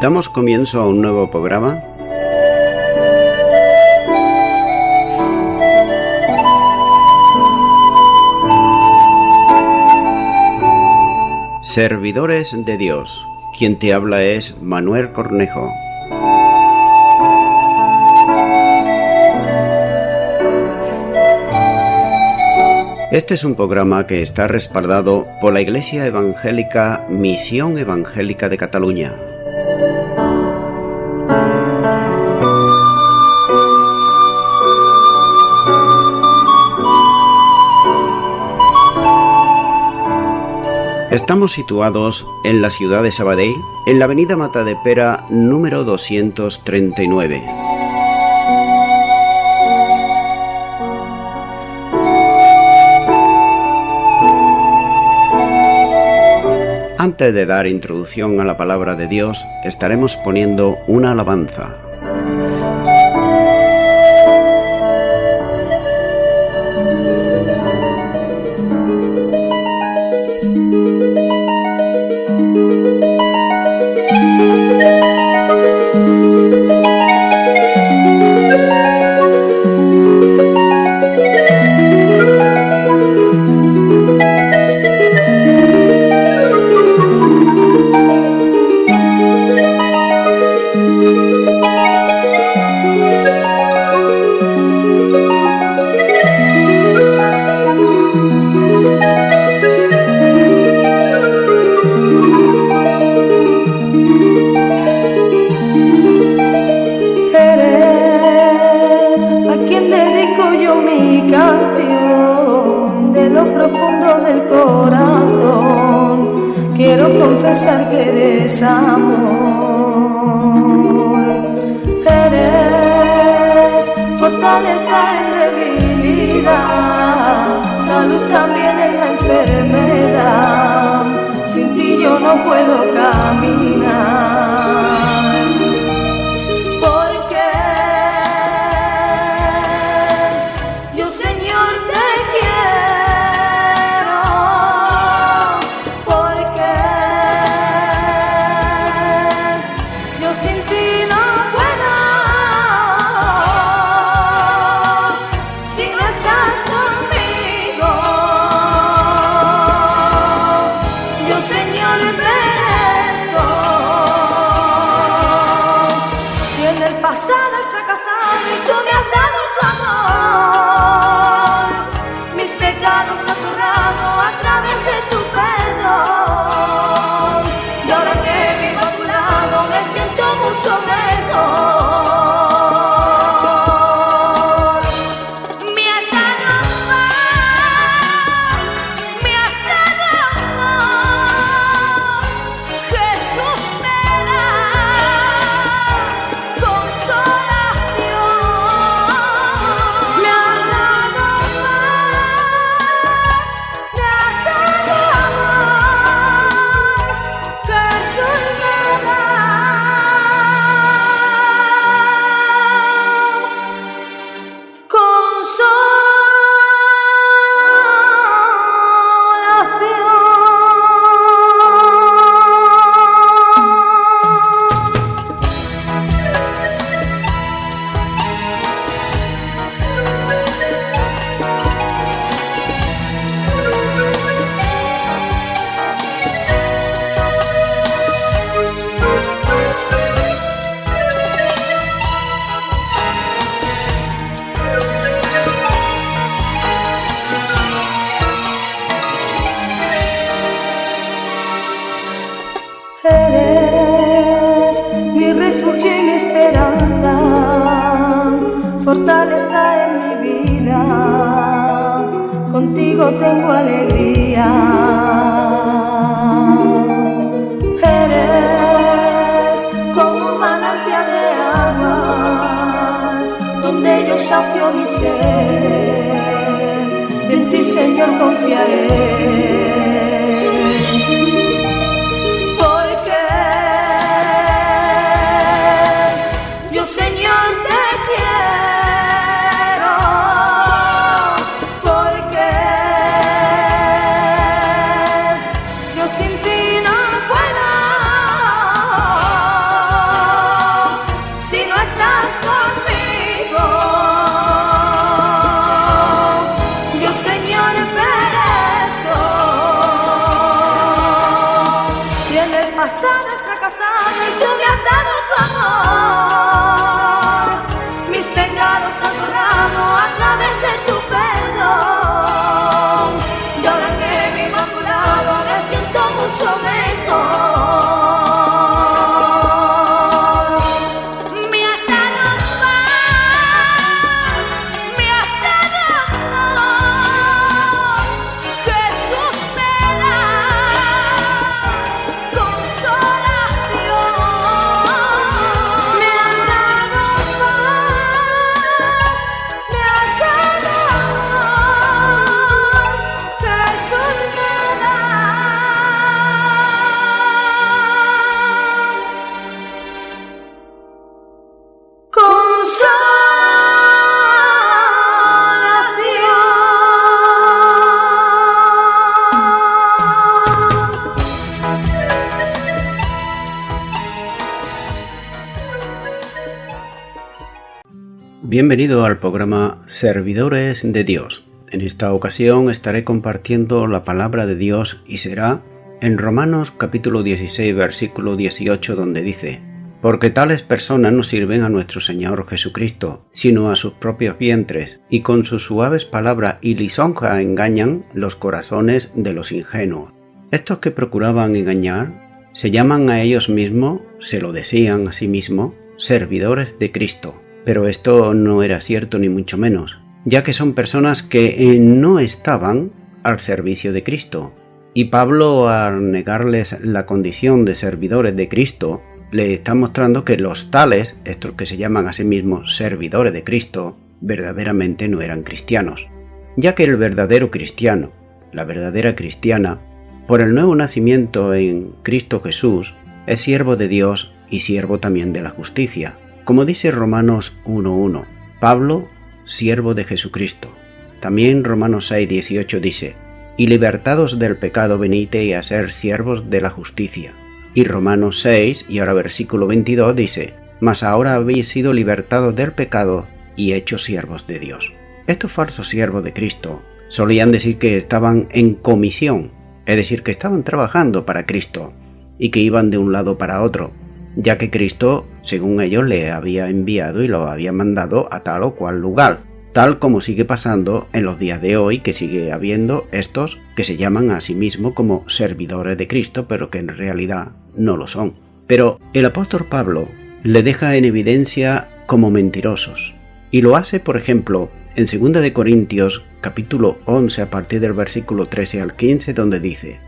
Damos comienzo a un nuevo programa. Servidores de Dios. Quien te habla es Manuel Cornejo. Este es un programa que está respaldado por la Iglesia Evangélica Misión Evangélica de Cataluña. Estamos situados en la ciudad de Sabadell, en la avenida Matadepera número 239. Antes de dar introducción a la palabra de Dios, estaremos poniendo una alabanza. Confesar que eres amor, eres fortaleza en debilidad, salud también en la enfermedad, sin ti yo no puedo caminar, porque yo Señor te quiero, porque sin ti no puedo, si no estás conmigo. Yo Señor merezco, y en el pasado he fracasado y tú me has dado tu amor. Mis pecados has borrado a través de tu perdón, y ahora que vivo a tu lado me siento mucho mejor. Me has dado amor, me has dado amor, Jesús me da consolación. Me has dado amor, me has dado amor, Jesús me da Eres mi refugio y mi esperanza, fortaleza en mi vida, contigo tengo alegría. Eres como un manantial de aguas, donde yo sacio mi sed, en ti Señor confiaré. Yo Señor te quiero, porque yo sin ti no puedo. mucho mejor. Me has dado paz, me has dado amor, Jesús me da consolación. Me has dado paz, me has dado amor, Jesús me da Bienvenido al programa Servidores de Dios. En esta ocasión estaré compartiendo la palabra de Dios y será en Romanos capítulo 16 versículo 18 donde dice: porque tales personas no sirven a nuestro Señor Jesucristo, sino a sus propios vientres, y con sus suaves palabras y lisonja engañan los corazones de los ingenuos. Estos que procuraban engañar se llaman a ellos mismos, se lo decían a sí mismos, servidores de Cristo. Pero esto no era cierto ni mucho menos, ya que son personas que no estaban al servicio de Cristo. Y Pablo, al negarles la condición de servidores de Cristo, le está mostrando que los tales, estos que se llaman a sí mismos servidores de Cristo, verdaderamente no eran cristianos, ya que el verdadero cristiano, la verdadera cristiana, por el nuevo nacimiento en Cristo Jesús, es siervo de Dios y siervo también de la justicia. Como dice Romanos 1.1, Pablo, siervo de Jesucristo. También Romanos 6.18 dice: y libertados del pecado venite a ser siervos de la justicia. Y Romanos 6, y ahora versículo 22 dice: mas ahora habéis sido libertados del pecado y hechos siervos de Dios. Estos falsos siervos de Cristo solían decir que estaban en comisión, es decir, que estaban trabajando para Cristo y que iban de un lado para otro, ya que Cristo, según ellos, le había enviado y lo había mandado a tal o cual lugar, tal como sigue pasando en los días de hoy, que sigue habiendo estos que se llaman a sí mismos como servidores de Cristo, pero que en realidad no lo son. Pero el apóstol Pablo le deja en evidencia como mentirosos, y lo hace, por ejemplo, en 2 de Corintios capítulo 11 a partir del versículo 13 al 15, donde dice: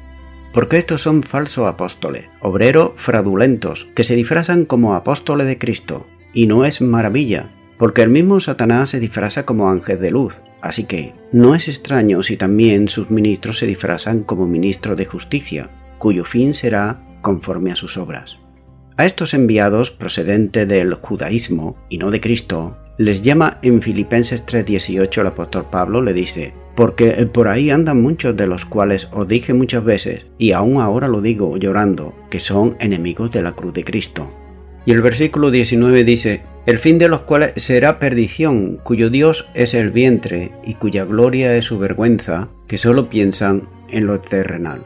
porque estos son falsos apóstoles, obreros fraudulentos, que se disfrazan como apóstoles de Cristo. Y no es maravilla, porque el mismo Satanás se disfraza como ángel de luz. Así que no es extraño si también sus ministros se disfrazan como ministros de justicia, cuyo fin será conforme a sus obras. A estos enviados, procedentes del judaísmo y no de Cristo, les llama en Filipenses 3.18 el apóstol Pablo, le dice: porque por ahí andan muchos de los cuales os dije muchas veces, y aún ahora lo digo llorando, que son enemigos de la cruz de Cristo. Y el versículo 19 dice: el fin de los cuales será perdición, cuyo Dios es el vientre, y cuya gloria es su vergüenza, que solo piensan en lo terrenal.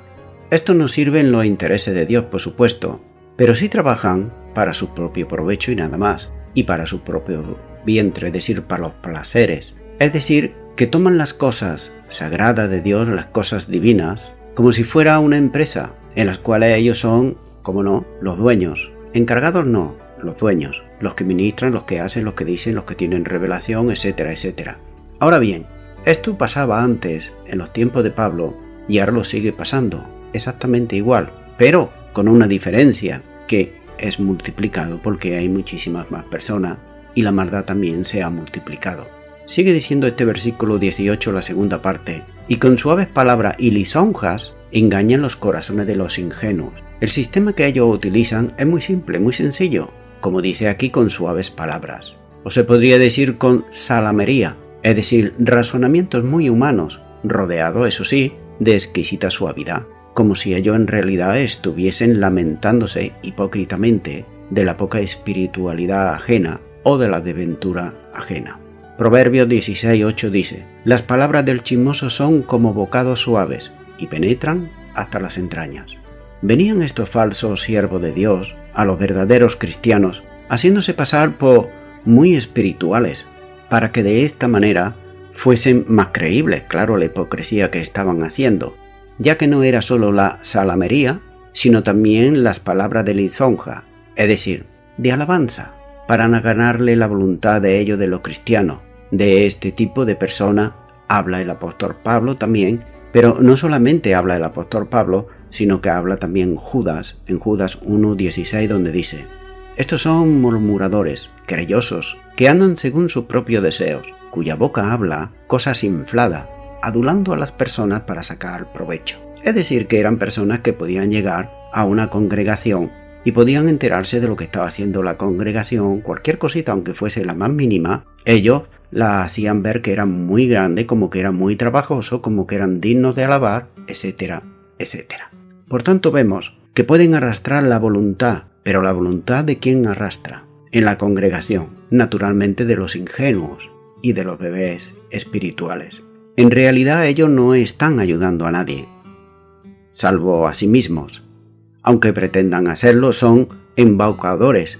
Estos no sirven los intereses de Dios, por supuesto, pero sí trabajan para su propio provecho y nada más, y para su propio vientre, es decir, para los placeres. Es decir, que toman las cosas sagradas de Dios, las cosas divinas, como si fuera una empresa, en las cuales ellos son, como no, los dueños. Encargados no, los dueños, los que ministran, los que hacen, los que dicen, los que tienen revelación, etcétera, etcétera. Ahora bien, esto pasaba antes, en los tiempos de Pablo, y ahora lo sigue pasando, exactamente igual, pero con una diferencia, que es multiplicado porque hay muchísimas más personas, y la maldad también se ha multiplicado. Sigue diciendo este versículo 18, la segunda parte: y con suaves palabras y lisonjas engañan los corazones de los ingenuos. El sistema que ellos utilizan es muy simple, muy sencillo, como dice aquí, con suaves palabras. O se podría decir con salamería, es decir, razonamientos muy humanos, rodeados, eso sí, de exquisita suavidad, como si ellos en realidad estuviesen lamentándose hipócritamente de la poca espiritualidad ajena o de la desventura ajena. Proverbios 16:8 dice: las palabras del chismoso son como bocados suaves y penetran hasta las entrañas. Venían estos falsos siervos de Dios a los verdaderos cristianos, haciéndose pasar por muy espirituales, para que de esta manera fuesen más creíbles, claro, la hipocresía que estaban haciendo, ya que no era solo la salamería, sino también las palabras de lisonja, es decir, de alabanza, para ganarle la voluntad de ellos, de los cristianos. De este tipo de persona habla el apóstol Pablo también, pero no solamente habla el apóstol Pablo, sino que habla también Judas, en Judas 1:16, donde dice: estos son murmuradores, querellosos, que andan según sus propios deseos, cuya boca habla cosas infladas, adulando a las personas para sacar provecho. Es decir, que eran personas que podían llegar a una congregación y podían enterarse de lo que estaba haciendo la congregación, cualquier cosita, aunque fuese la más mínima, ellos la hacían ver que era muy grande, como que era muy trabajoso, como que eran dignos de alabar, etcétera, etcétera. Por tanto, vemos que pueden arrastrar la voluntad, pero la voluntad de quién arrastra en la congregación, naturalmente de los ingenuos y de los bebés espirituales. En realidad ellos no están ayudando a nadie, salvo a sí mismos. Aunque pretendan hacerlo, son embaucadores,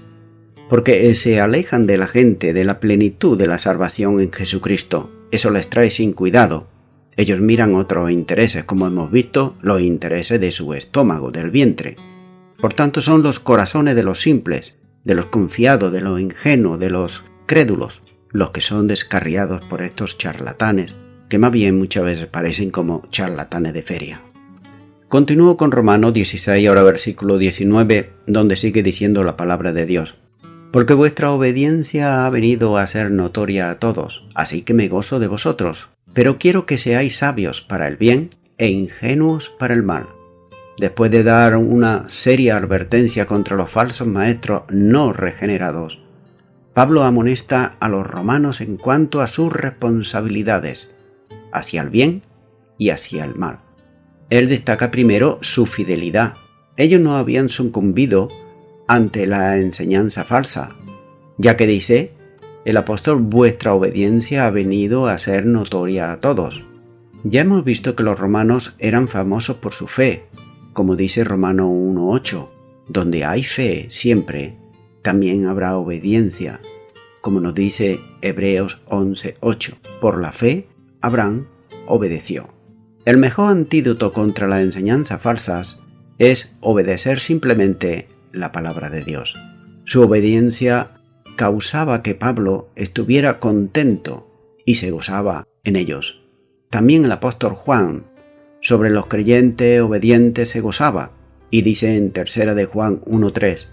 porque se alejan de la gente, de la plenitud de la salvación en Jesucristo. Eso les trae sin cuidado. Ellos miran otros intereses, como hemos visto, los intereses de su estómago, del vientre. Por tanto, son los corazones de los simples, de los confiados, de los ingenuos, de los crédulos, los que son descarriados por estos charlatanes, que más bien muchas veces parecen como charlatanes de feria. Continúo con Romanos 16, ahora versículo 19, donde sigue diciendo la palabra de Dios. Porque vuestra obediencia ha venido a ser notoria a todos, así que me gozo de vosotros. Pero quiero que seáis sabios para el bien e ingenuos para el mal. Después de dar una seria advertencia contra los falsos maestros no regenerados, Pablo amonesta a los romanos en cuanto a sus responsabilidades, hacia el bien y hacia el mal. Él destaca primero su fidelidad. Ellos no habían sucumbido ante la enseñanza falsa, ya que dice, el apóstol, vuestra obediencia ha venido a ser notoria a todos. Ya hemos visto que los romanos eran famosos por su fe, como dice Romanos 1:8, donde hay fe siempre, también habrá obediencia, como nos dice Hebreos 11:8, por la fe Abraham obedeció. El mejor antídoto contra las enseñanzas falsas es obedecer simplemente la palabra de Dios. Su obediencia causaba que Pablo estuviera contento y se gozaba en ellos. También el apóstol Juan sobre los creyentes obedientes se gozaba, y dice en 3 de Juan 1:3,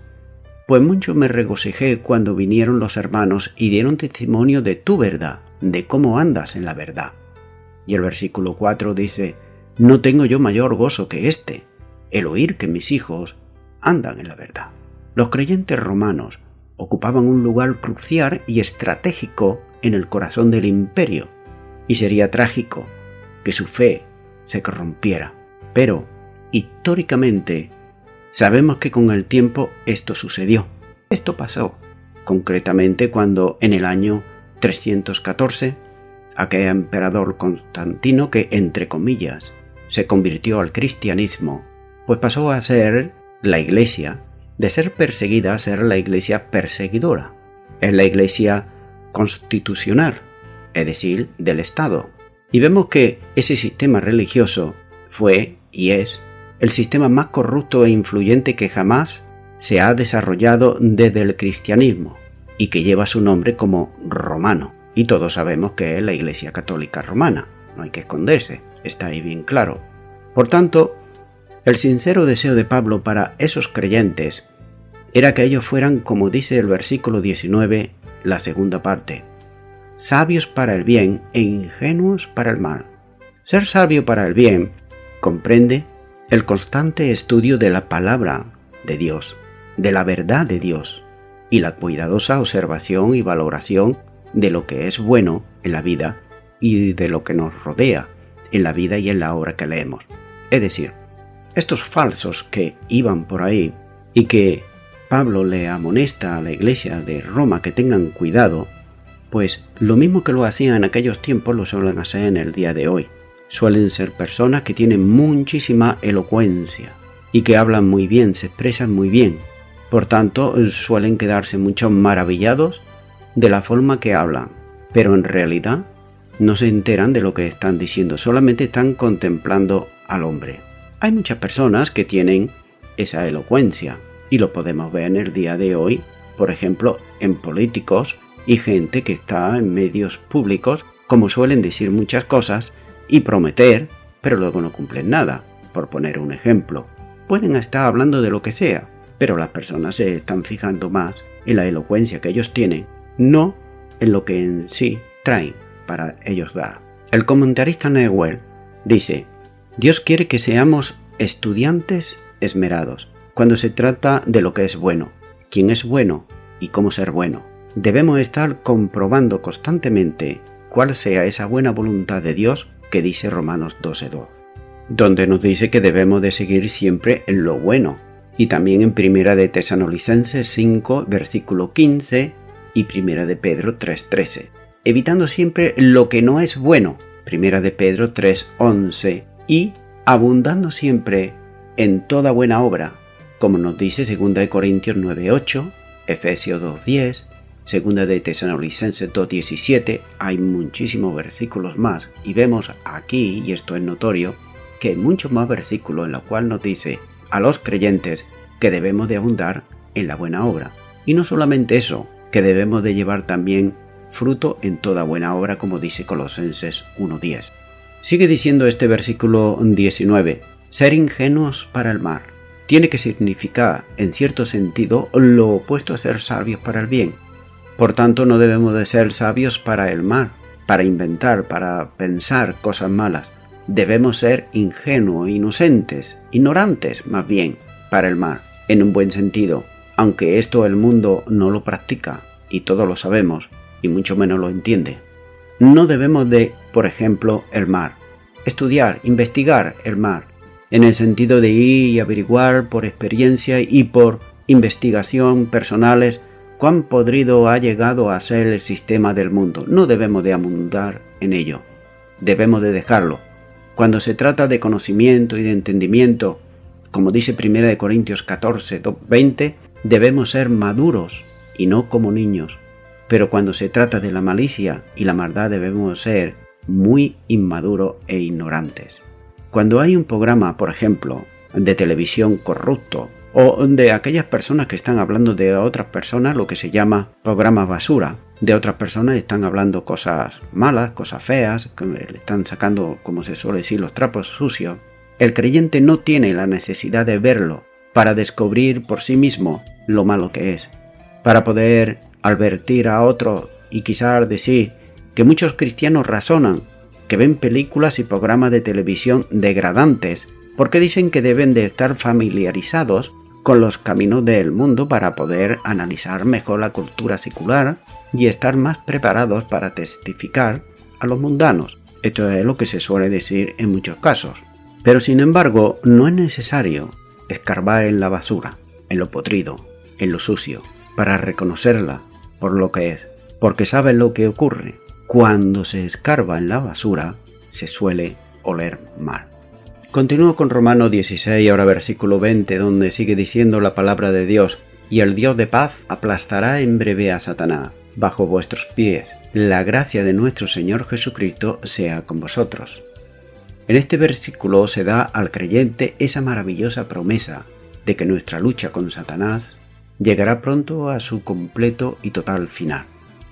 pues mucho me regocijé cuando vinieron los hermanos y dieron testimonio de tu verdad, de cómo andas en la verdad. Y el versículo 4 dice, no tengo yo mayor gozo que este, el oír que mis hijos andan en la verdad. Los creyentes romanos ocupaban un lugar crucial y estratégico en el corazón del imperio, y sería trágico que su fe se corrompiera. Pero, históricamente, sabemos que con el tiempo esto sucedió. Esto pasó, concretamente cuando en el año 314, aquel emperador Constantino, que entre comillas se convirtió al cristianismo, pues pasó a ser la iglesia, de ser perseguida a ser la iglesia perseguidora. Es la iglesia constitucional, es decir, del Estado. Y vemos que ese sistema religioso fue y es el sistema más corrupto e influyente que jamás se ha desarrollado desde el cristianismo y que lleva su nombre como romano. Y todos sabemos que es la Iglesia Católica Romana, no hay que esconderse, está ahí bien claro. Por tanto, el sincero deseo de Pablo para esos creyentes era que ellos fueran, como dice el versículo 19, la segunda parte, sabios para el bien e ingenuos para el mal. Ser sabio para el bien comprende el constante estudio de la palabra de Dios, de la verdad de Dios, y la cuidadosa observación y valoración de lo que es bueno en la vida y de lo que nos rodea en la vida y en la obra que leemos. Es decir, estos falsos que iban por ahí y que Pablo le amonesta a la iglesia de Roma que tengan cuidado, pues lo mismo que lo hacían en aquellos tiempos lo suelen hacer en el día de hoy. Suelen ser personas que tienen muchísima elocuencia y que hablan muy bien, se expresan muy bien. Por tanto, suelen quedarse mucho maravillados de la forma que hablan, pero en realidad no se enteran de lo que están diciendo, solamente están contemplando al hombre. Hay muchas personas que tienen esa elocuencia, y lo podemos ver en el día de hoy, por ejemplo, en políticos y gente que está en medios públicos, como suelen decir muchas cosas y prometer, pero luego no cumplen nada. Por poner un ejemplo, pueden estar hablando de lo que sea, pero las personas se están fijando más en la elocuencia que ellos tienen, no en lo que en sí traen para ellos dar. El comentarista Newell dice: Dios quiere que seamos estudiantes esmerados cuando se trata de lo que es bueno, quién es bueno y cómo ser bueno. Debemos estar comprobando constantemente cuál sea esa buena voluntad de Dios que dice Romanos 12:2, donde nos dice que debemos de seguir siempre en lo bueno, y también en Primera de Tesalonicenses 5, versículo 15 y Primera de Pedro 3:13, evitando siempre lo que no es bueno, Primera de Pedro 3:11, y abundando siempre en toda buena obra, como nos dice 2 de Corintios 9:8, Efesios 2:10, 2 de Tesalonicenses 2:17, hay muchísimos versículos más, y vemos aquí, y esto es notorio, que hay muchos más versículos en los cuales nos dice a los creyentes que debemos de abundar en la buena obra. Y no solamente eso, que debemos de llevar también fruto en toda buena obra, como dice Colosenses 1:10. Sigue diciendo este versículo 19, ser ingenuos para el mal. Tiene que significar, en cierto sentido, lo opuesto a ser sabios para el bien. Por tanto, no debemos de ser sabios para el mal, para inventar, para pensar cosas malas. Debemos ser ingenuos, inocentes, ignorantes más bien, para el mal, en un buen sentido, aunque esto el mundo no lo practica, y todos lo sabemos, y mucho menos lo entiende. No debemos de, por ejemplo, el mal, estudiar, investigar el mal, en el sentido de ir y averiguar por experiencia y por investigación personales cuán podrido ha llegado a ser el sistema del mundo. No debemos de abundar en ello, debemos de dejarlo. Cuando se trata de conocimiento y de entendimiento, como dice 1 de Corintios 14, 20, debemos ser maduros y no como niños. Pero cuando se trata de la malicia y la maldad debemos ser muy inmaduros e ignorantes. Cuando hay un programa, por ejemplo, de televisión corrupto, o de aquellas personas que están hablando de otras personas, lo que se llama programa basura, de otras personas están hablando cosas malas, cosas feas, que le están sacando, como se suele decir, los trapos sucios, el creyente no tiene la necesidad de verlo para descubrir por sí mismo lo malo que es, para poder advertir a otros y quizás decir que muchos cristianos razonan, que ven películas y programas de televisión degradantes, porque dicen que deben de estar familiarizados con los caminos del mundo para poder analizar mejor la cultura secular y estar más preparados para testificar a los mundanos. Esto es lo que se suele decir en muchos casos. Pero sin embargo, no es necesario escarbar en la basura, en lo podrido, en lo sucio, para reconocerla por lo que es, porque saben lo que ocurre. Cuando se escarba en la basura, se suele oler mal. Continúo con Romanos 16, ahora versículo 20, donde sigue diciendo la palabra de Dios: y el Dios de paz aplastará en breve a Satanás bajo vuestros pies. La gracia de nuestro Señor Jesucristo sea con vosotros. En este versículo se da al creyente esa maravillosa promesa de que nuestra lucha con Satanás llegará pronto a su completo y total final,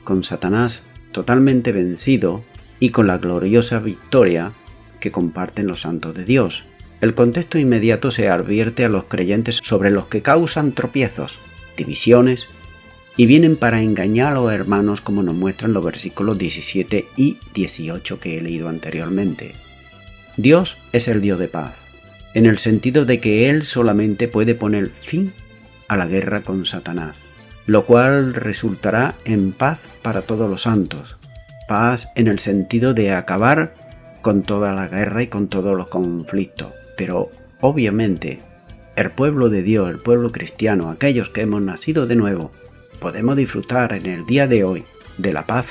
con Satanás totalmente vencido y con la gloriosa victoria que comparten los santos de Dios. El contexto inmediato se advierte a los creyentes sobre los que causan tropiezos, divisiones, y vienen para engañar a los hermanos, como nos muestran los versículos 17 y 18 que he leído anteriormente. Dios es el Dios de paz, en el sentido de que Él solamente puede poner fin a la guerra con Satanás, lo cual resultará en paz para todos los santos, paz en el sentido de acabar con toda la guerra y con todos los conflictos. Pero obviamente el pueblo de Dios, el pueblo cristiano, aquellos que hemos nacido de nuevo, podemos disfrutar en el día de hoy de la paz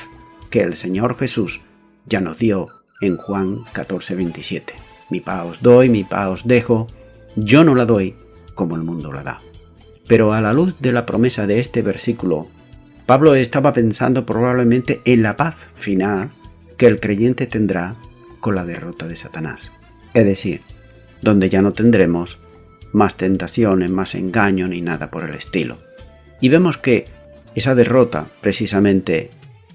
que el Señor Jesús ya nos dio en Juan 14:27. Mi paz os doy, mi paz os dejo, yo no la doy como el mundo la da. Pero a la luz de la promesa de este versículo, Pablo estaba pensando probablemente en la paz final que el creyente tendrá con la derrota de Satanás. Es decir, donde ya no tendremos más tentaciones, más engaño ni nada por el estilo. Y vemos que esa derrota precisamente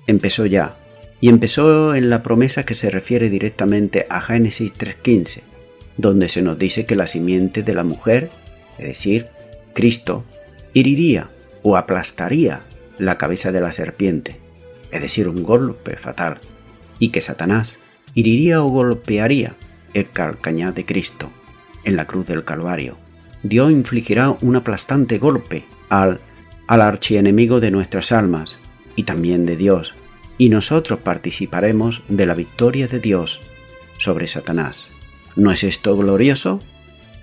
empezó ya, y empezó en la promesa que se refiere directamente a Génesis 3:15, donde se nos dice que la simiente de la mujer, es decir, Cristo, heriría o aplastaría la cabeza de la serpiente, es decir, un golpe fatal, y que Satanás heriría o golpearía el calcañar de Cristo en la cruz del Calvario. Dios infligirá un aplastante golpe al archienemigo de nuestras almas y también de Dios, y nosotros participaremos de la victoria de Dios sobre Satanás. ¿No es esto glorioso?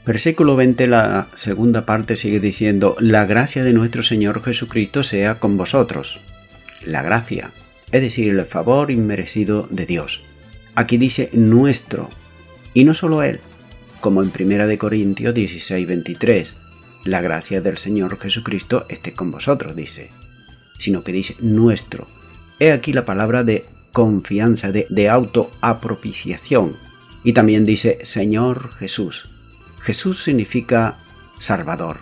Versículo 20, la segunda parte sigue diciendo: la gracia de nuestro Señor Jesucristo sea con vosotros. La gracia, es decir, el favor inmerecido de Dios. Aquí dice nuestro, y no solo Él, como en 1 Corintios 16:23, la gracia del Señor Jesucristo esté con vosotros, dice, sino que dice nuestro. He aquí la palabra de confianza, de autoapropiciación, y también dice Señor Jesús. Jesús significa Salvador,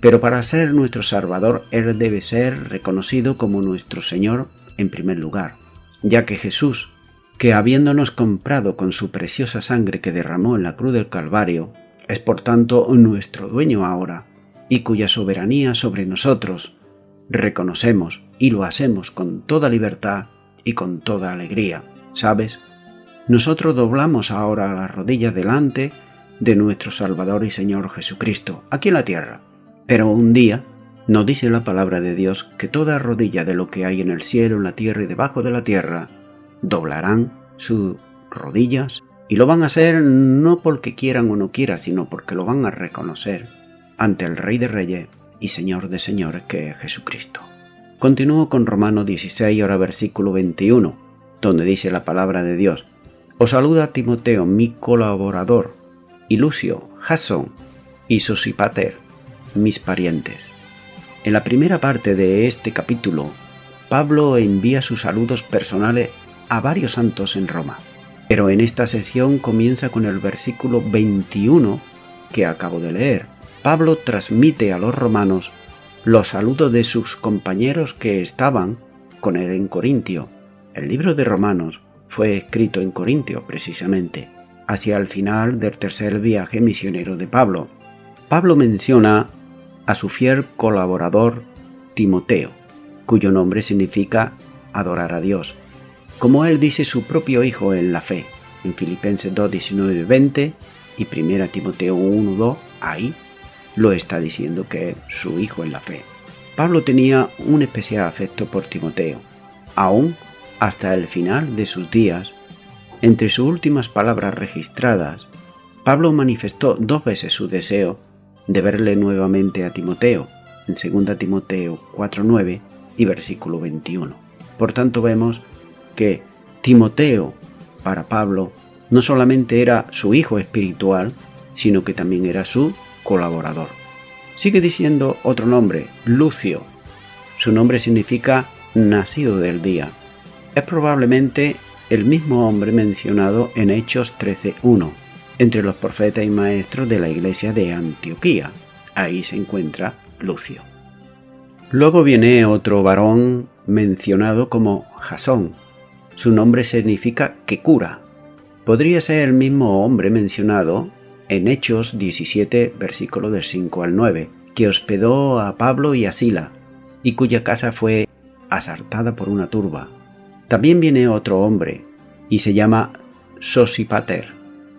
pero para ser nuestro Salvador, Él debe ser reconocido como nuestro Señor en primer lugar, ya que Jesús, que habiéndonos comprado con su preciosa sangre que derramó en la cruz del Calvario, es por tanto nuestro dueño ahora, y cuya soberanía sobre nosotros reconocemos y lo hacemos con toda libertad y con toda alegría. ¿Sabes? Nosotros doblamos ahora las rodillas delante de nuestro Salvador y Señor Jesucristo, aquí en la tierra. Pero un día nos dice la palabra de Dios que toda rodilla de lo que hay en el cielo, en la tierra y debajo de la tierra doblarán sus rodillas, y lo van a hacer no porque quieran o no quieran, sino porque lo van a reconocer ante el Rey de Reyes y Señor de Señores, que es Jesucristo. Continúo con Romanos 16, ahora versículo 21, donde dice la palabra de Dios: os saluda Timoteo, mi colaborador, y Lucio, Jasón y Sosípater, mis parientes. En la primera parte de este capítulo, Pablo envía sus saludos personales a varios santos en Roma, pero en esta sección comienza con el versículo 21 que acabo de leer. Pablo transmite a los romanos los saludos de sus compañeros que estaban con él en Corintio. El libro de Romanos fue escrito en Corintio precisamente, hacia el final del tercer viaje misionero de Pablo. Pablo menciona a su fiel colaborador Timoteo, cuyo nombre significa adorar a Dios, como él dice su propio hijo en la fe, en Filipenses 2:19-20 y 1 Timoteo 1:2, ahí lo está diciendo que es su hijo en la fe. Pablo tenía un especial afecto por Timoteo, aún hasta el final de sus días. Entre sus últimas palabras registradas, Pablo manifestó 2 veces su deseo de verle nuevamente a Timoteo, en 2 Timoteo 4:9 y versículo 21. Por tanto, vemos que Timoteo, para Pablo, no solamente era su hijo espiritual, sino que también era su colaborador. Sigue diciendo otro nombre, Lucio. Su nombre significa nacido del día. Es probablemente el mismo hombre mencionado en Hechos 13:1, entre los profetas y maestros de la iglesia de Antioquía. Ahí se encuentra Lucio. Luego viene otro varón mencionado como Jasón. Su nombre significa que cura. Podría ser el mismo hombre mencionado en Hechos 17, versículo del 5 al 9, que hospedó a Pablo y a Sila, y cuya casa fue asaltada por una turba. También viene otro hombre, y se llama Sosípater.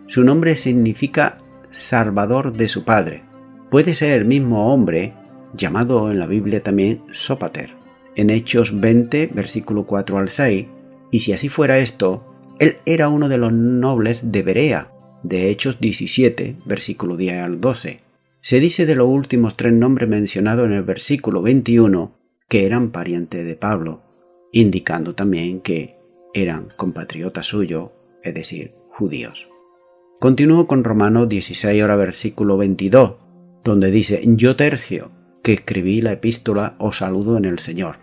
Su nombre significa salvador de su padre. Puede ser el mismo hombre, llamado en la Biblia también Sópater, en Hechos 20, versículo 4 al 6, y si así fuera esto, él era uno de los nobles de Berea, de Hechos 17, versículo 10 al 12. Se dice de los últimos 3 nombres mencionados en el versículo 21 que eran parientes de Pablo, indicando también que eran compatriotas suyos, es decir, judíos. Continúo con Romanos 16, ahora versículo 22, donde dice: yo Tercio, que escribí la epístola, os saludo en el Señor.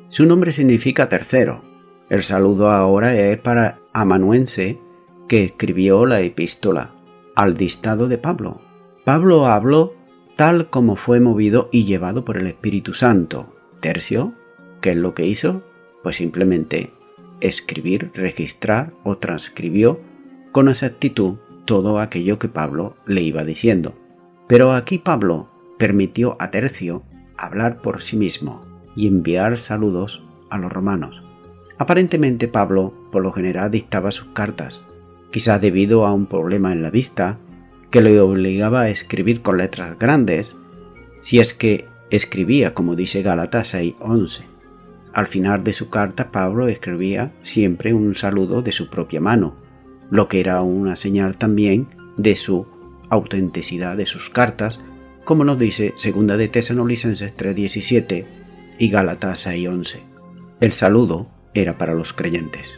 Su nombre significa tercero. El saludo ahora es para amanuense, que escribió la epístola al distado de Pablo. Pablo habló tal como fue movido y llevado por el Espíritu Santo. Tercio, ¿qué es lo que hizo? Pues simplemente escribir, registrar o transcribió con exactitud todo aquello que Pablo le iba diciendo. Pero aquí Pablo permitió a Tercio hablar por sí mismo y enviar saludos a los romanos. Aparentemente Pablo por lo general dictaba sus cartas, quizás debido a un problema en la vista que le obligaba a escribir con letras grandes, si es que escribía como dice Gálatas 6:11. Al final de su carta Pablo escribía siempre un saludo de su propia mano, lo que era una señal también de su autenticidad de sus cartas, como nos dice 2 de Tesalonicenses 3:17 y Gálatas 6:11. El saludo era para los creyentes.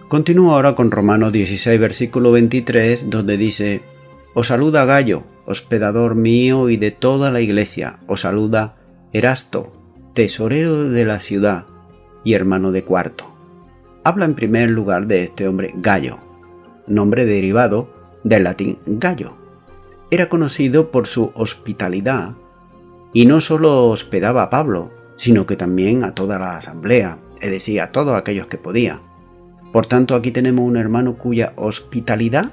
Continúo ahora con Romanos 16, versículo 23, donde dice: Os saluda Gayo, hospedador mío y de toda la iglesia. Os saluda Erasto, tesorero de la ciudad y hermano de Cuarto. Habla en primer lugar de este hombre Gayo, nombre derivado del latín Gallo. Era conocido por su hospitalidad y no solo hospedaba a Pablo, sino que también a toda la asamblea, es decir, a todos aquellos que podía. Por tanto, aquí tenemos un hermano cuya hospitalidad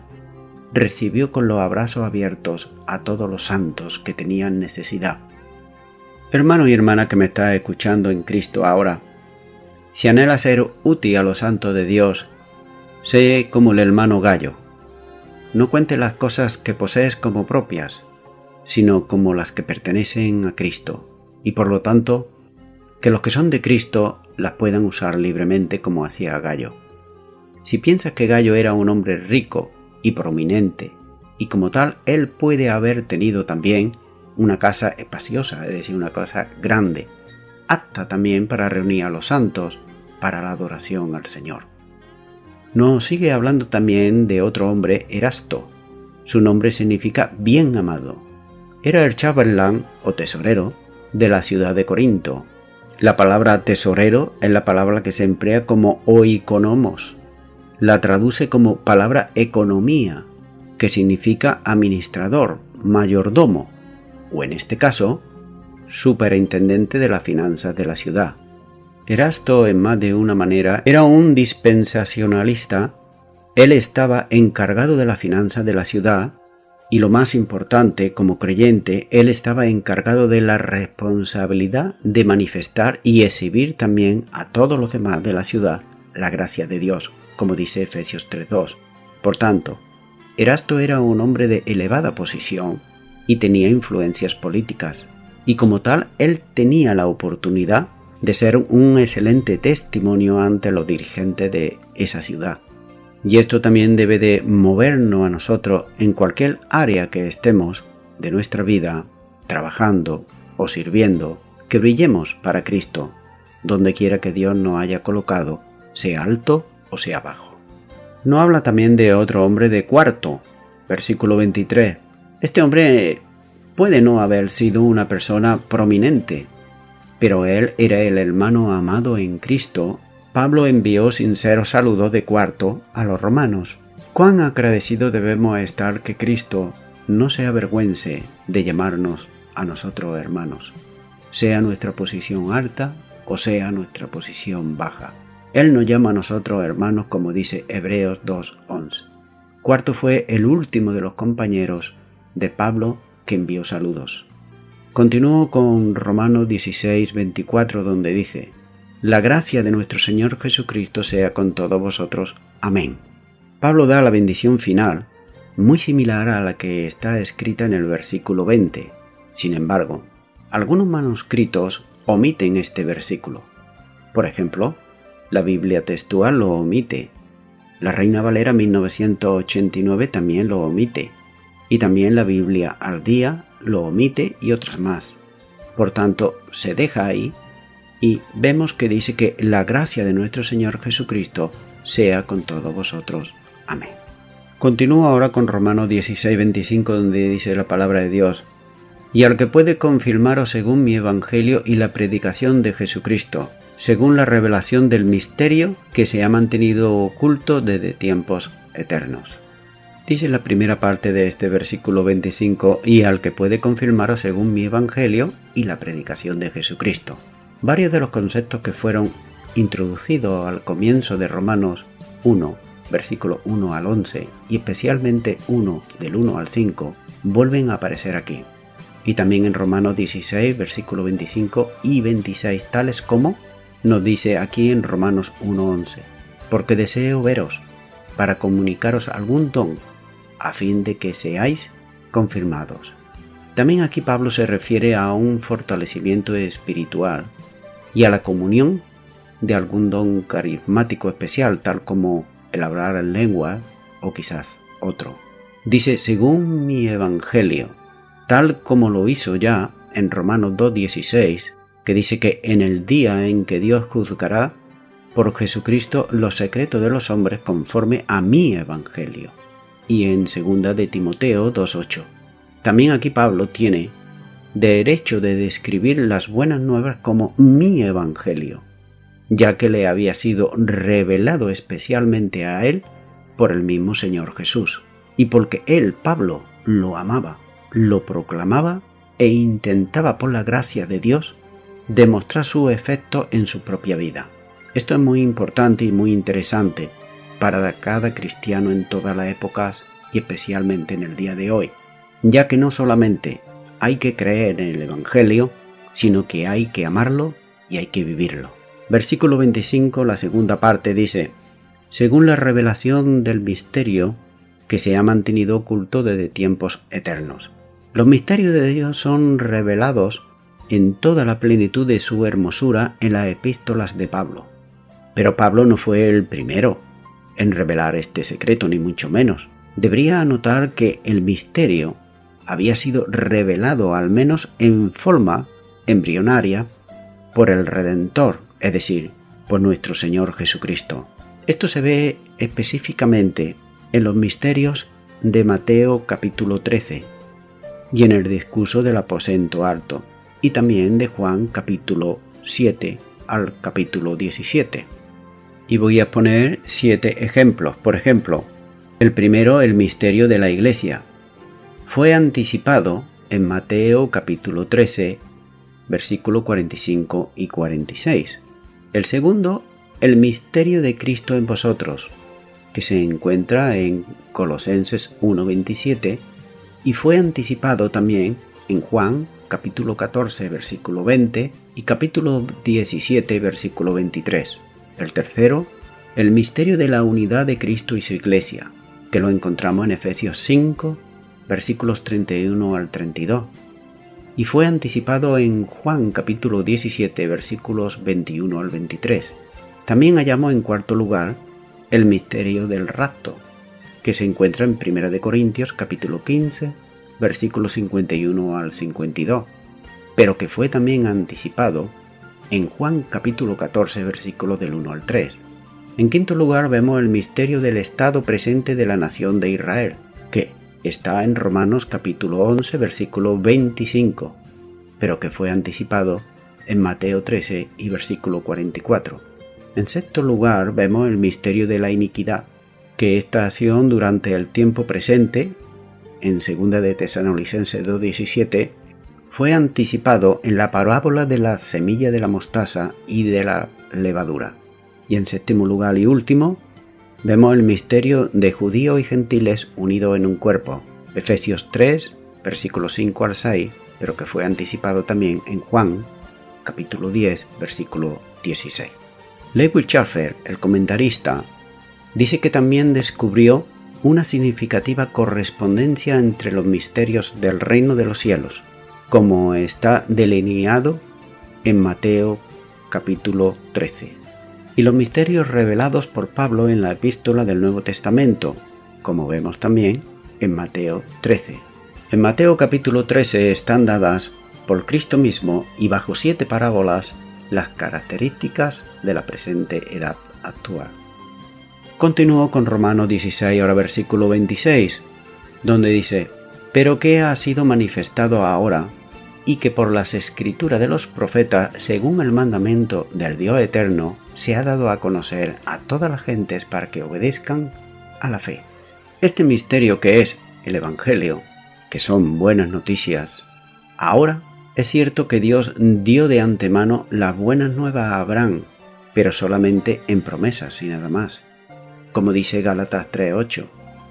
recibió con los abrazos abiertos a todos los santos que tenían necesidad. Hermano y hermana que me está escuchando en Cristo ahora, si anhela ser útil a los santos de Dios, sé como el hermano Gallo. No cuente las cosas que posees como propias, sino como las que pertenecen a Cristo, y por lo tanto, que los que son de Cristo las puedan usar libremente como hacía Gallo. Si piensas que Gallo era un hombre rico y prominente, y como tal él puede haber tenido también una casa espaciosa, es decir, una casa grande, apta también para reunir a los santos para la adoración al Señor. Nos sigue hablando también de otro hombre, Erasto. Su nombre significa bien amado. Era el chambelán o tesorero de la ciudad de Corinto. La palabra tesorero es la palabra que se emplea como oikonomos. La traduce como palabra economía, que significa administrador, mayordomo, o en este caso, superintendente de las finanzas de la ciudad. Erasto, en más de una manera, era un dispensacionalista. Él estaba encargado de las finanzas de la ciudad y, lo más importante, como creyente, él estaba encargado de la responsabilidad de manifestar y exhibir también a todos los demás de la ciudad la gracia de Dios, como dice Efesios 3:2. Por tanto, Erasto era un hombre de elevada posición y tenía influencias políticas, y como tal él tenía la oportunidad de ser un excelente testimonio ante los dirigentes de esa ciudad. Y esto también debe de movernos a nosotros en cualquier área que estemos de nuestra vida, trabajando o sirviendo, que brillemos para Cristo, donde quiera que Dios nos haya colocado, sea alto o sea bajo. Nos habla también de otro hombre de Cuarto, versículo 23. Este hombre puede no haber sido una persona prominente, pero él era el hermano amado en Cristo. Pablo envió sinceros saludos de Cuarto a los romanos. Cuán agradecidos debemos estar que Cristo no se avergüence de llamarnos a nosotros hermanos, sea nuestra posición alta o sea nuestra posición baja. Él nos llama a nosotros hermanos, como dice Hebreos 2:11. Cuarto fue el último de los compañeros de Pablo que envió saludos. Continúo con Romanos 16:24, donde dice: La gracia de nuestro Señor Jesucristo sea con todos vosotros. Amén. Pablo da la bendición final, muy similar a la que está escrita en el versículo 20. Sin embargo, algunos manuscritos omiten este versículo. Por ejemplo, la Biblia textual lo omite. La Reina Valera 1989 también lo omite. Y también la Biblia al Día lo omite y otras más. Por tanto, se deja ahí y vemos que dice que la gracia de nuestro Señor Jesucristo sea con todos vosotros. Amén. Continúo ahora con Romanos 16:25, donde dice la palabra de Dios: Y al que puede confirmaros según mi evangelio y la predicación de Jesucristo, según la revelación del misterio que se ha mantenido oculto desde tiempos eternos. Dice la primera parte de este versículo 25, y al que puede confirmaros según mi evangelio y la predicación de Jesucristo. Varios de los conceptos que fueron introducidos al comienzo de Romanos 1, versículo 1 al 11, y especialmente 1 del 1 al 5, vuelven a aparecer aquí. Y también en Romanos 16, versículo 25 y 26, tales como nos dice aquí en Romanos 1:11, porque deseo veros para comunicaros algún don, a fin de que seáis confirmados. También aquí Pablo se refiere a un fortalecimiento espiritual y a la comunión de algún don carismático especial, tal como el hablar en lengua o quizás otro. Dice, según mi evangelio, tal como lo hizo ya en Romanos 2:16, que dice que en el día en que Dios juzgará por Jesucristo los secretos de los hombres conforme a mi evangelio. Y en 2 de Timoteo 2:8. También aquí Pablo tiene derecho de describir las buenas nuevas como mi evangelio, ya que le había sido revelado especialmente a él por el mismo Señor Jesús, y porque él, Pablo, lo amaba, lo proclamaba e intentaba por la gracia de Dios demostrar su efecto en su propia vida. Esto es muy importante y muy interesante para cada cristiano en todas las épocas y especialmente en el día de hoy, ya que no solamente hay que creer en el Evangelio, sino que hay que amarlo y hay que vivirlo. Versículo 25, la segunda parte dice, según la revelación del misterio que se ha mantenido oculto desde tiempos eternos. Los misterios de Dios son revelados en toda la plenitud de su hermosura en las epístolas de Pablo. Pero Pablo no fue el primero en revelar este secreto, ni mucho menos. Debería anotar que el misterio había sido revelado al menos en forma embrionaria por el Redentor, es decir, por nuestro Señor Jesucristo. Esto se ve específicamente en los misterios de Mateo capítulo 13 y en el discurso del aposento alto, y también de Juan capítulo 7 al capítulo 17. Y voy a poner 7 ejemplos. Por ejemplo, el primero, el misterio de la Iglesia. Fue anticipado en Mateo capítulo 13, versículos 45 y 46. El segundo, el misterio de Cristo en vosotros, que se encuentra en Colosenses 1:27 y fue anticipado también en Juan capítulo 14, versículo 20 y capítulo 17, versículo 23. El tercero, el misterio de la unidad de Cristo y su Iglesia, que lo encontramos en Efesios 5, versículos 31 al 32, y fue anticipado en Juan capítulo 17, versículos 21 al 23. También hallamos en cuarto lugar el misterio del rapto, que se encuentra en 1 de Corintios capítulo 15, versículos 51 al 52, pero que fue también anticipado en Juan capítulo 14, versículos del 1 al 3. En quinto lugar vemos el misterio del estado presente de la nación de Israel, que está en Romanos capítulo 11, versículo 25, pero que fue anticipado en Mateo 13 y versículo 44. En sexto lugar vemos el misterio de la iniquidad, que esta acción durante el tiempo presente, en 2 de Tesalonicenses 2:17, fue anticipado en la parábola de la semilla de la mostaza y de la levadura. Y en séptimo lugar y último, vemos el misterio de judíos y gentiles unidos en un cuerpo, Efesios 3, versículos 5 al 6, pero que fue anticipado también en Juan, capítulo 10, versículo 16. Lewis Schaeffer, el comentarista, dice que también descubrió una significativa correspondencia entre los misterios del reino de los cielos, como está delineado en Mateo capítulo 13, y los misterios revelados por Pablo en la epístola del Nuevo Testamento, como vemos también en Mateo 13. En Mateo capítulo 13 están dadas por Cristo mismo y bajo 7 parábolas las características de la presente edad actual. Continúo con Romanos 16, ahora versículo 26, donde dice, pero que ha sido manifestado ahora, y que por las escrituras de los profetas, según el mandamiento del Dios eterno, se ha dado a conocer a todas las gentes para que obedezcan a la fe. Este misterio que es el Evangelio, que son buenas noticias, ahora es cierto que Dios dio de antemano las buenas nuevas a Abraham, pero solamente en promesas y nada más. Como dice Gálatas 3:8,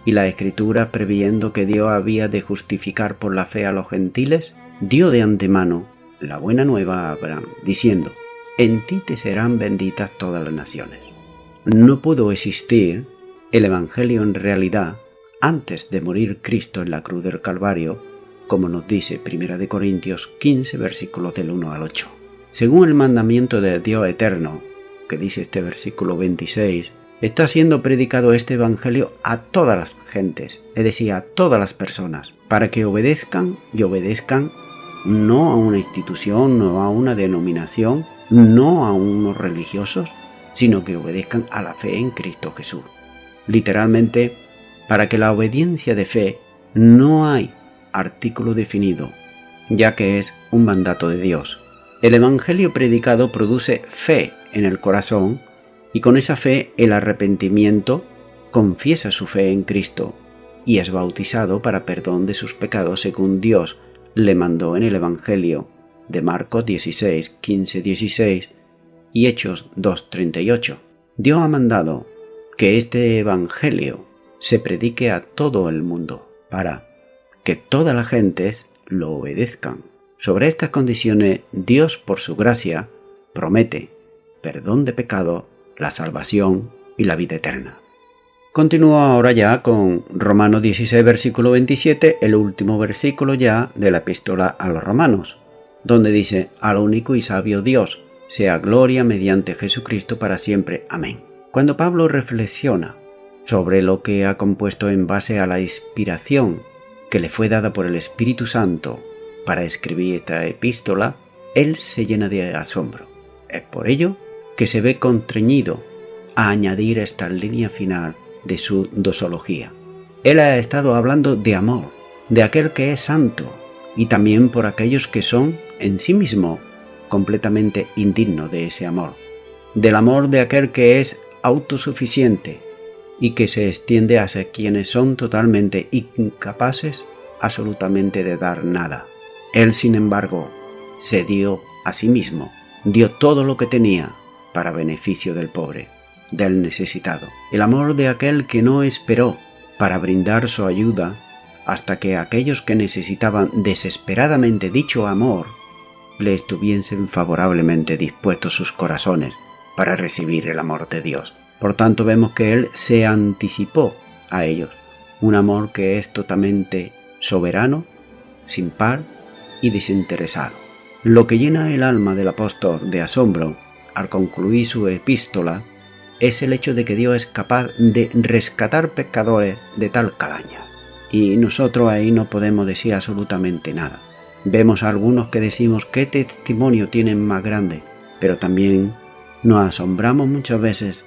y la Escritura, previendo que Dios había de justificar por la fe a los gentiles, dio de antemano la buena nueva a Abraham, diciendo: en ti te serán benditas todas las naciones. No pudo existir el Evangelio en realidad antes de morir Cristo en la cruz del Calvario, como nos dice 1 Corintios 15, versículos del 1 al 8. Según el mandamiento de Dios eterno, que dice este versículo 26, está siendo predicado este Evangelio a todas las gentes, es decir, a todas las personas, para que obedezcan y obedezcan no a una institución, no a una denominación, no a unos religiosos, sino que obedezcan a la fe en Cristo Jesús. Literalmente, para que la obediencia de fe no hay artículo definido, ya que es un mandato de Dios. El Evangelio predicado produce fe en el corazón y con esa fe el arrepentimiento confiesa su fe en Cristo y es bautizado para perdón de sus pecados según Dios le mandó en el Evangelio de Marcos 16, 15, 16 y Hechos 2, 38. Dios ha mandado que este Evangelio se predique a todo el mundo para que todas las gentes lo obedezcan. Sobre estas condiciones, Dios, por su gracia, promete perdón de pecado, la salvación y la vida eterna. Continúo ahora ya con Romanos 16, versículo 27, el último versículo ya de la epístola a los Romanos, donde dice: al único y sabio Dios, sea gloria mediante Jesucristo para siempre. Amén. Cuando Pablo reflexiona sobre lo que ha compuesto en base a la inspiración que le fue dada por el Espíritu Santo para escribir esta epístola, él se llena de asombro. Es por ello que se ve constreñido a añadir esta línea final de su dosología. Él ha estado hablando de amor, de aquel que es santo, y también por aquellos que son en sí mismo completamente indignos de ese amor, del amor de aquel que es autosuficiente y que se extiende hacia quienes son totalmente incapaces absolutamente de dar nada. Él, sin embargo, se dio a sí mismo, dio todo lo que tenía para beneficio del pobre, del necesitado. El amor de aquel que no esperó para brindar su ayuda hasta que aquellos que necesitaban desesperadamente dicho amor le estuviesen favorablemente dispuestos sus corazones para recibir el amor de Dios. Por tanto, vemos que Él se anticipó a ellos, un amor que es totalmente soberano, sin par y desinteresado. Lo que llena el alma del apóstol de asombro al concluir su epístola es el hecho de que Dios es capaz de rescatar pecadores de tal calaña. Y nosotros ahí no podemos decir absolutamente nada. Vemos a algunos que decimos qué testimonio tienen más grande, pero también nos asombramos muchas veces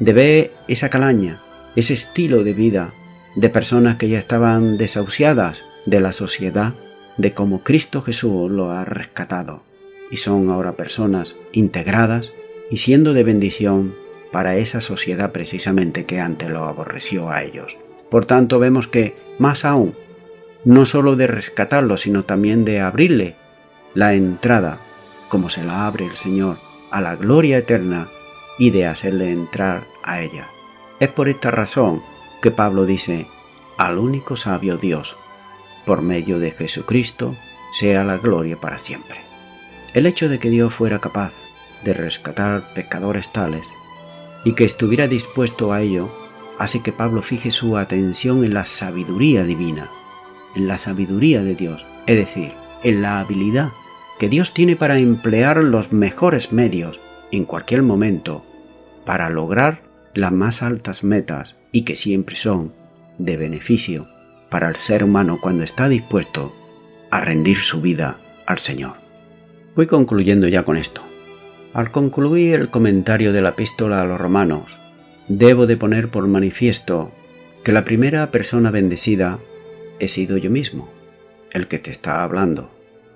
de ver esa calaña, ese estilo de vida de personas que ya estaban desahuciadas de la sociedad, de cómo Cristo Jesús lo ha rescatado y son ahora personas integradas y siendo de bendición para esa sociedad precisamente que antes lo aborreció a ellos. Por tanto, vemos que más aún, no solo de rescatarlo, sino también de abrirle la entrada, como se la abre el Señor, a la gloria eterna y de hacerle entrar a ella. Es por esta razón que Pablo dice: al único sabio Dios, por medio de Jesucristo, sea la gloria para siempre. El hecho de que Dios fuera capaz de rescatar pecadores tales y que estuviera dispuesto a ello, hace que Pablo fije su atención en la sabiduría divina, en la sabiduría de Dios, es decir, en la habilidad que Dios tiene para emplear los mejores medios en cualquier momento para lograr las más altas metas y que siempre son de beneficio para el ser humano cuando está dispuesto a rendir su vida al Señor. Voy concluyendo ya con esto. Al concluir el comentario de la epístola a los Romanos, debo de poner por manifiesto que la primera persona bendecida he sido yo mismo, el que te está hablando.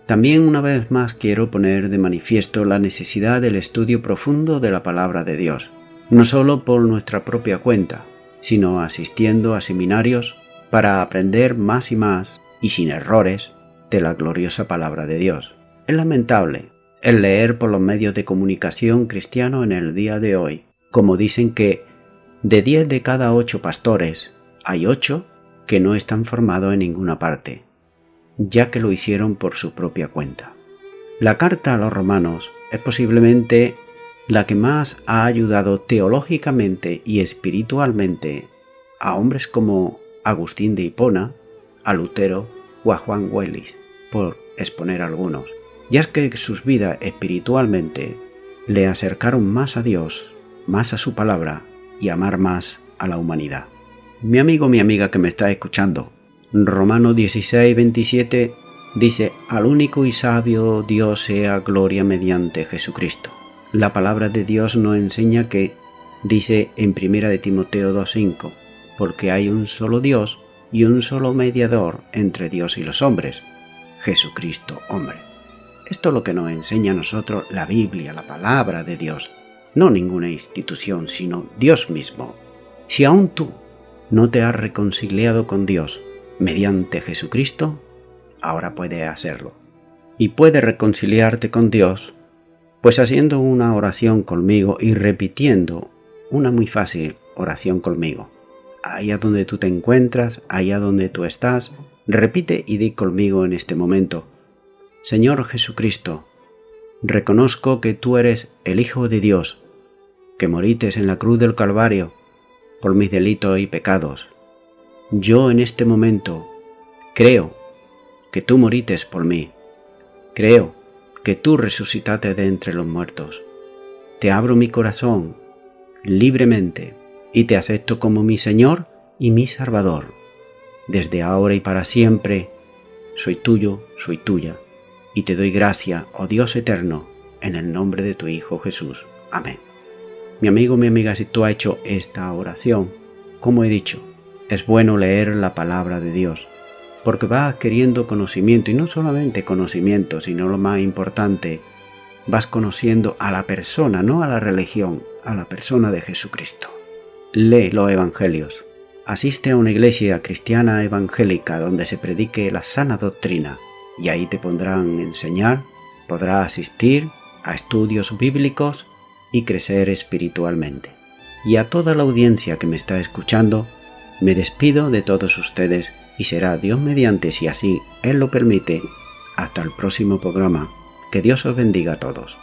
También una vez más quiero poner de manifiesto la necesidad del estudio profundo de la palabra de Dios, no solo por nuestra propia cuenta, sino asistiendo a seminarios para aprender más y más, y sin errores, de la gloriosa palabra de Dios. Es lamentable el leer por los medios de comunicación cristianos en el día de hoy, como dicen que de 10 de cada 8 pastores, hay 8 que no están formados en ninguna parte, ya que lo hicieron por su propia cuenta. La carta a los romanos es posiblemente la que más ha ayudado teológicamente y espiritualmente a hombres como Agustín de Hipona, a Lutero o a Juan Wesley, por exponer algunos, ya es que sus vidas espiritualmente le acercaron más a Dios, más a su palabra y amar más a la humanidad. Mi amigo, mi amiga que me está escuchando, Romanos 16, 27 dice: al único y sabio Dios sea gloria mediante Jesucristo. La palabra de Dios nos enseña que, dice en 1 de Timoteo 2:5, porque hay un solo Dios y un solo mediador entre Dios y los hombres, Jesucristo hombre. Esto es lo que nos enseña a nosotros la Biblia, la palabra de Dios, no ninguna institución, sino Dios mismo. Si aún tú no te has reconciliado con Dios mediante Jesucristo, ahora puedes hacerlo. Y puedes reconciliarte con Dios pues haciendo una oración conmigo y repitiendo una muy fácil oración conmigo. Allá donde tú te encuentras, allá donde tú estás, repite y di conmigo en este momento: Señor Jesucristo, reconozco que tú eres el Hijo de Dios, que morites en la cruz del Calvario por mis delitos y pecados. Yo en este momento creo que tú morites por mí. Creo que tú resucitaste de entre los muertos. Te abro mi corazón libremente y te acepto como mi Señor y mi Salvador. Desde ahora y para siempre soy tuyo, soy tuya, y te doy gracia, oh Dios eterno, en el nombre de tu Hijo Jesús. Amén. Mi amigo, mi amiga, si tú has hecho esta oración, como he dicho, es bueno leer la palabra de Dios, porque vas adquiriendo conocimiento, y no solamente conocimiento, sino lo más importante, vas conociendo a la persona, no a la religión, a la persona de Jesucristo. Lee los evangelios. Asiste a una iglesia cristiana evangélica donde se predique la sana doctrina, y ahí te pondrán a enseñar, podrás asistir a estudios bíblicos y crecer espiritualmente. Y a toda la audiencia que me está escuchando, me despido de todos ustedes y será Dios mediante, si así Él lo permite, hasta el próximo programa. Que Dios os bendiga a todos.